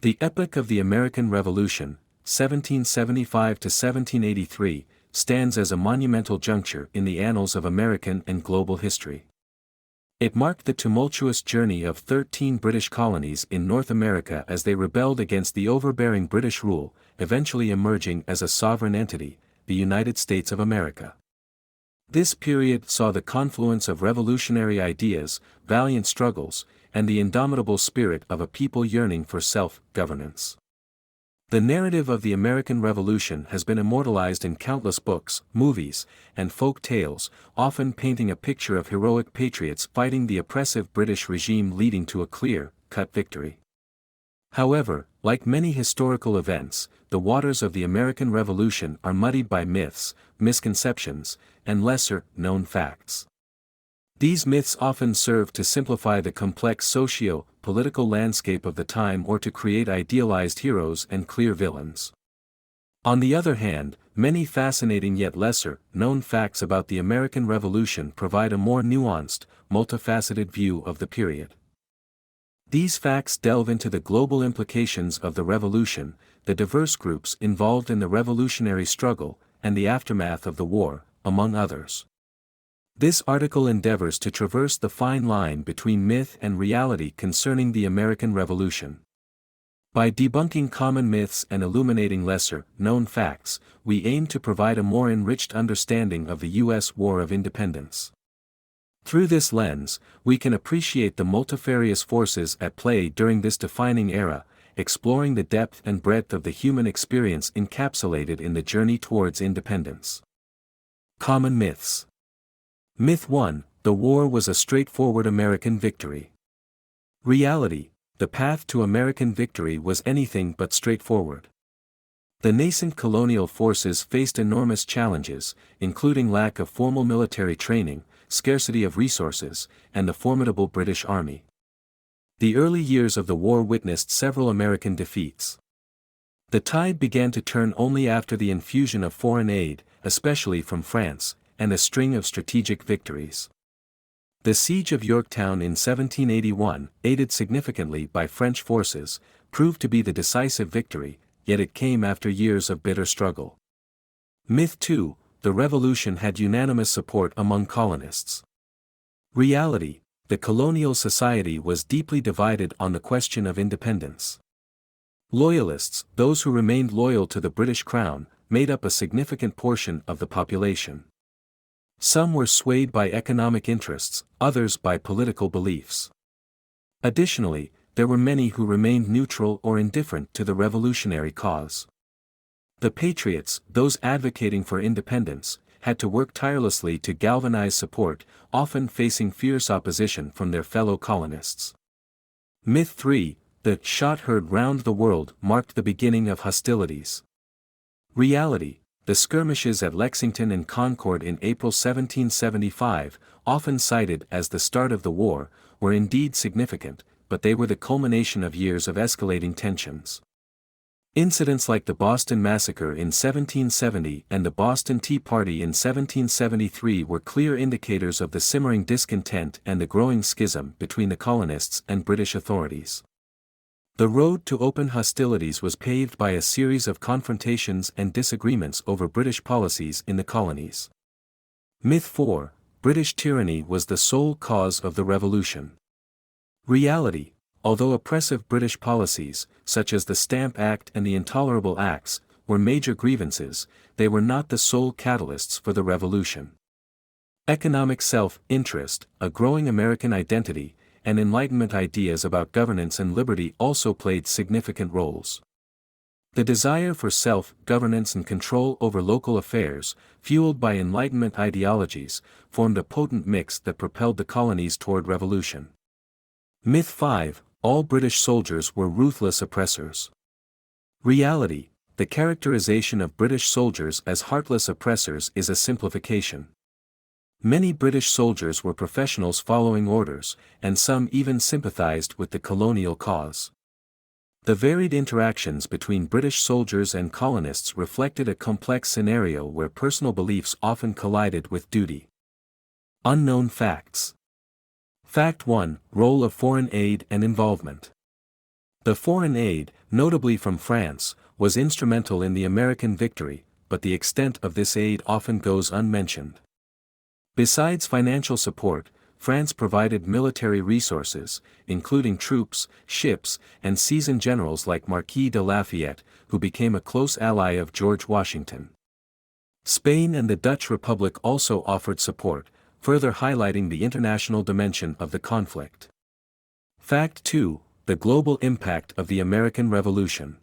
The epoch of the American Revolution, 1775 to 1783, stands as a monumental juncture in the annals of American and global history. It marked the tumultuous journey of 13 British colonies in North America as they rebelled against the overbearing British rule, eventually emerging as a sovereign entity, the United States of America. This period saw the confluence of revolutionary ideas, valiant struggles, and the indomitable spirit of a people yearning for self-governance. The narrative of the American Revolution has been immortalized in countless books, movies, and folk tales, often painting a picture of heroic patriots fighting the oppressive British regime leading to a clear-cut victory. However, like many historical events, the waters of the American Revolution are muddied by myths, misconceptions, and lesser-known facts. These myths often serve to simplify the complex socio-political landscape of the time or to create idealized heroes and clear villains. On the other hand, many fascinating yet lesser-known facts about the American Revolution provide a more nuanced, multifaceted view of the period. These facts delve into the global implications of the revolution, the diverse groups involved in the revolutionary struggle, and the aftermath of the war, among others. This article endeavors to traverse the fine line between myth and reality concerning the American Revolution. By debunking common myths and illuminating lesser-known facts, we aim to provide a more enriched understanding of the U.S. War of Independence. Through this lens, we can appreciate the multifarious forces at play during this defining era, exploring the depth and breadth of the human experience encapsulated in the journey towards independence. Common myths. Myth 1: the war was a straightforward American victory. Reality: the path to American victory was anything but straightforward. The nascent colonial forces faced enormous challenges, including lack of formal military training, scarcity of resources, and the formidable British Army. The early years of the war witnessed several American defeats. The tide began to turn only after the infusion of foreign aid, especially from France, and a string of strategic victories. The Siege of Yorktown in 1781, aided significantly by French forces, proved to be the decisive victory, yet it came after years of bitter struggle. Myth 2: the revolution had unanimous support among colonists. Reality: the colonial society was deeply divided on the question of independence. Loyalists, those who remained loyal to the British Crown, made up a significant portion of the population. Some were swayed by economic interests, others by political beliefs. Additionally, there were many who remained neutral or indifferent to the revolutionary cause. The patriots, those advocating for independence, had to work tirelessly to galvanize support, often facing fierce opposition from their fellow colonists. Myth 3: the shot heard round the world marked the beginning of hostilities. Reality: the skirmishes at Lexington and Concord in April 1775, often cited as the start of the war, were indeed significant, but they were the culmination of years of escalating tensions. Incidents like the Boston Massacre in 1770 and the Boston Tea Party in 1773 were clear indicators of the simmering discontent and the growing schism between the colonists and British authorities. The road to open hostilities was paved by a series of confrontations and disagreements over British policies in the colonies. Myth 4: British tyranny was the sole cause of the revolution. Reality: although oppressive British policies, such as the Stamp Act and the Intolerable Acts, were major grievances, they were not the sole catalysts for the revolution. Economic self-interest, a growing American identity, and Enlightenment ideas about governance and liberty also played significant roles. The desire for self-governance and control over local affairs, fueled by Enlightenment ideologies, formed a potent mix that propelled the colonies toward revolution. Myth 5: all British soldiers were ruthless oppressors. Reality: the characterization of British soldiers as heartless oppressors is a simplification. Many British soldiers were professionals following orders, and some even sympathized with the colonial cause. The varied interactions between British soldiers and colonists reflected a complex scenario where personal beliefs often collided with duty. Unknown facts. Fact 1: Role of foreign aid and involvement. The foreign aid, notably from France, was instrumental in the American victory, but the extent of this aid often goes unmentioned. Besides financial support, France provided military resources, including troops, ships, and seasoned generals like Marquis de Lafayette, who became a close ally of George Washington. Spain and the Dutch Republic also offered support, further highlighting the international dimension of the conflict. Fact 2. The global impact of the American Revolution.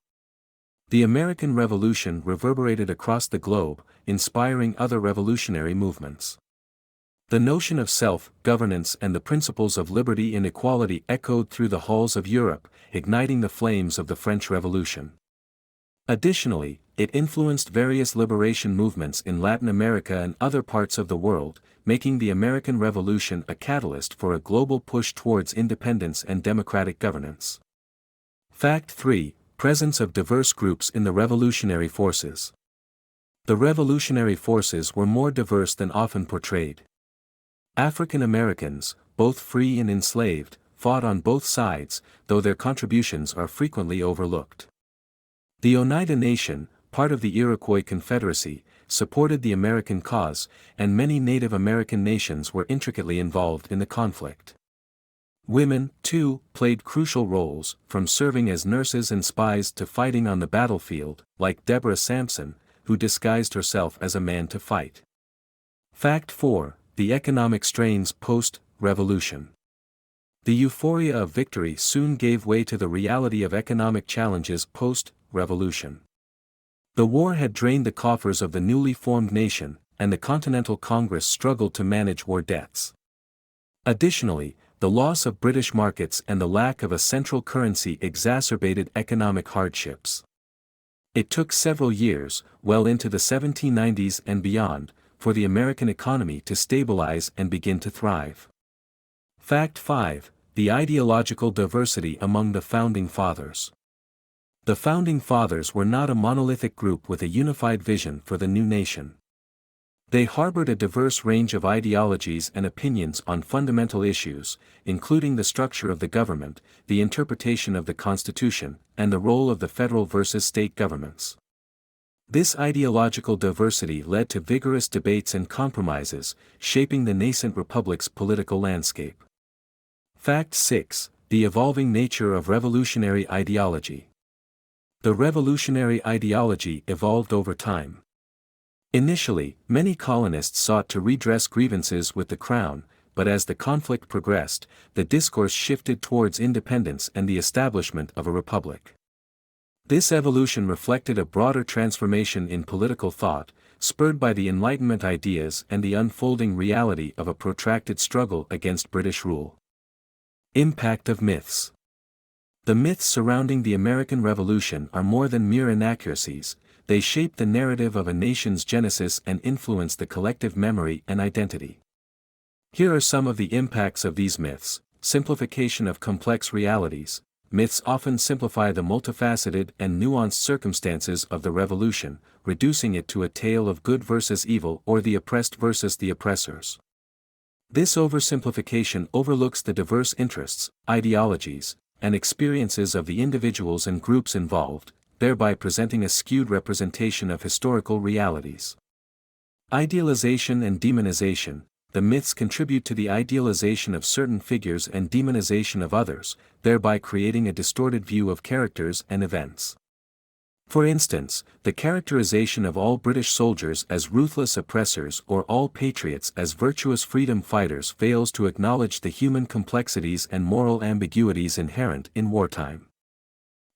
The American Revolution reverberated across the globe, inspiring other revolutionary movements. The notion of self-governance and the principles of liberty and equality echoed through the halls of Europe, igniting the flames of the French Revolution. Additionally, it influenced various liberation movements in Latin America and other parts of the world, making the American Revolution a catalyst for a global push towards independence and democratic governance. Fact 3. Presence of diverse groups in the revolutionary forces. The revolutionary forces were more diverse than often portrayed. African Americans, both free and enslaved, fought on both sides, though their contributions are frequently overlooked. The Oneida Nation, part of the Iroquois Confederacy, supported the American cause, and many Native American nations were intricately involved in the conflict. Women, too, played crucial roles, from serving as nurses and spies to fighting on the battlefield, like Deborah Sampson, who disguised herself as a man to fight. Fact 4. The economic strains post-revolution. The euphoria of victory soon gave way to the reality of economic challenges post-revolution. The war had drained the coffers of the newly formed nation, and the Continental Congress struggled to manage war debts. Additionally, the loss of British markets and the lack of a central currency exacerbated economic hardships. It took several years, well into the 1790s and beyond, for the American economy to stabilize and begin to thrive. Fact 5. The ideological diversity among the Founding Fathers. The Founding Fathers were not a monolithic group with a unified vision for the new nation. They harbored a diverse range of ideologies and opinions on fundamental issues, including the structure of the government, the interpretation of the Constitution, and the role of the federal versus state governments. This ideological diversity led to vigorous debates and compromises, shaping the nascent republic's political landscape. Fact 6. The evolving nature of revolutionary ideology. The revolutionary ideology evolved over time. Initially, many colonists sought to redress grievances with the crown, but as the conflict progressed, the discourse shifted towards independence and the establishment of a republic. This evolution reflected a broader transformation in political thought, spurred by the Enlightenment ideas and the unfolding reality of a protracted struggle against British rule. Impact of myths. The myths surrounding the American Revolution are more than mere inaccuracies, they shape the narrative of a nation's genesis and influence the collective memory and identity. Here are some of the impacts of these myths. Simplification of complex realities. Myths often simplify the multifaceted and nuanced circumstances of the revolution, reducing it to a tale of good versus evil or the oppressed versus the oppressors. This oversimplification overlooks the diverse interests, ideologies, and experiences of the individuals and groups involved, thereby presenting a skewed representation of historical realities. Idealization and demonization. The myths contribute to the idealization of certain figures and demonization of others, thereby creating a distorted view of characters and events. For instance, the characterization of all British soldiers as ruthless oppressors or all patriots as virtuous freedom fighters fails to acknowledge the human complexities and moral ambiguities inherent in wartime.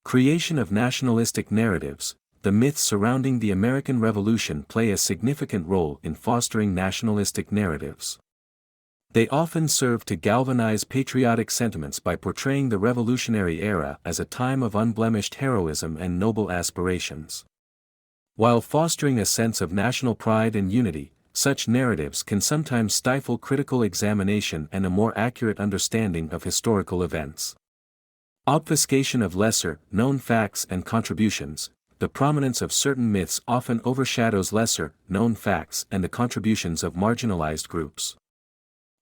Creation of nationalistic narratives. The myths surrounding the American Revolution play a significant role in fostering nationalistic narratives. They often serve to galvanize patriotic sentiments by portraying the Revolutionary era as a time of unblemished heroism and noble aspirations. While fostering a sense of national pride and unity, such narratives can sometimes stifle critical examination and a more accurate understanding of historical events. Obfuscation of lesser-known facts and contributions. The prominence of certain myths often overshadows lesser-known facts and the contributions of marginalized groups.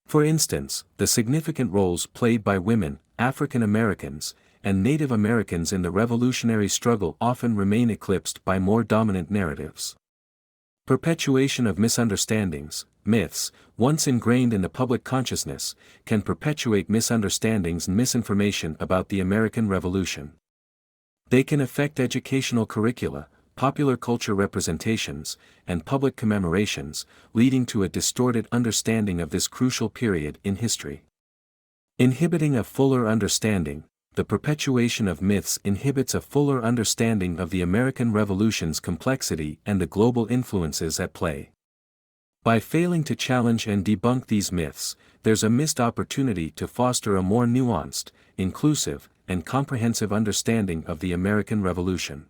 For instance, the significant roles played by women, African Americans, and Native Americans in the revolutionary struggle often remain eclipsed by more dominant narratives. Perpetuation of misunderstandings, myths, once ingrained in the public consciousness, can perpetuate misunderstandings and misinformation about the American Revolution. They can affect educational curricula, popular culture representations, and public commemorations, leading to a distorted understanding of this crucial period in history. Inhibiting a fuller understanding, the perpetuation of myths inhibits a fuller understanding of the American Revolution's complexity and the global influences at play. By failing to challenge and debunk these myths, there's a missed opportunity to foster a more nuanced, inclusive, and comprehensive understanding of the American Revolution.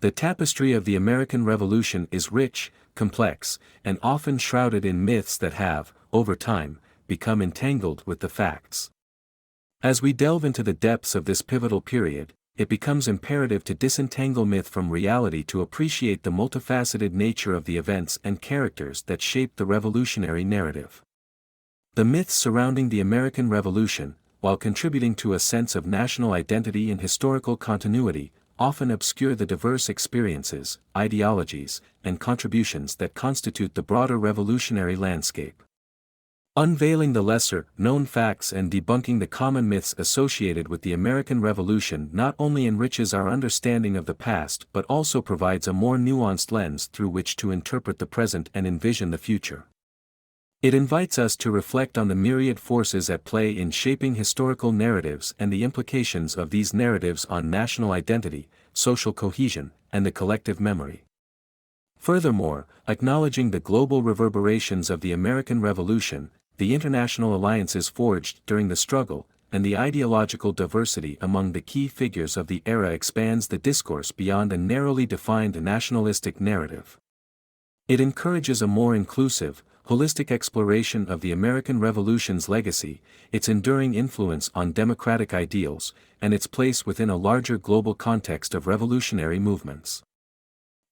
The tapestry of the American Revolution is rich, complex, and often shrouded in myths that have, over time, become entangled with the facts. As we delve into the depths of this pivotal period, it becomes imperative to disentangle myth from reality to appreciate the multifaceted nature of the events and characters that shape the revolutionary narrative. The myths surrounding the American Revolution, while contributing to a sense of national identity and historical continuity, often obscure the diverse experiences, ideologies, and contributions that constitute the broader revolutionary landscape. Unveiling the lesser-known facts and debunking the common myths associated with the American Revolution not only enriches our understanding of the past but also provides a more nuanced lens through which to interpret the present and envision the future. It invites us to reflect on the myriad forces at play in shaping historical narratives and the implications of these narratives on national identity, social cohesion, and the collective memory. Furthermore, acknowledging the global reverberations of the American Revolution, the international alliances forged during the struggle, and the ideological diversity among the key figures of the era expands the discourse beyond a narrowly defined nationalistic narrative. It encourages a more inclusive, holistic exploration of the American Revolution's legacy, its enduring influence on democratic ideals, and its place within a larger global context of revolutionary movements.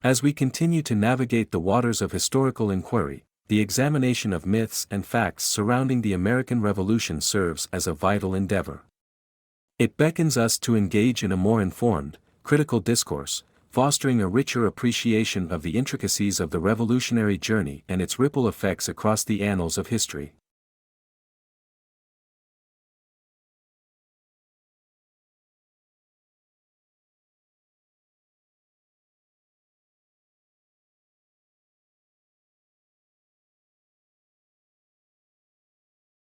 As we continue to navigate the waters of historical inquiry, the examination of myths and facts surrounding the American Revolution serves as a vital endeavor. It beckons us to engage in a more informed, critical discourse, fostering a richer appreciation of the intricacies of the revolutionary journey and its ripple effects across the annals of history.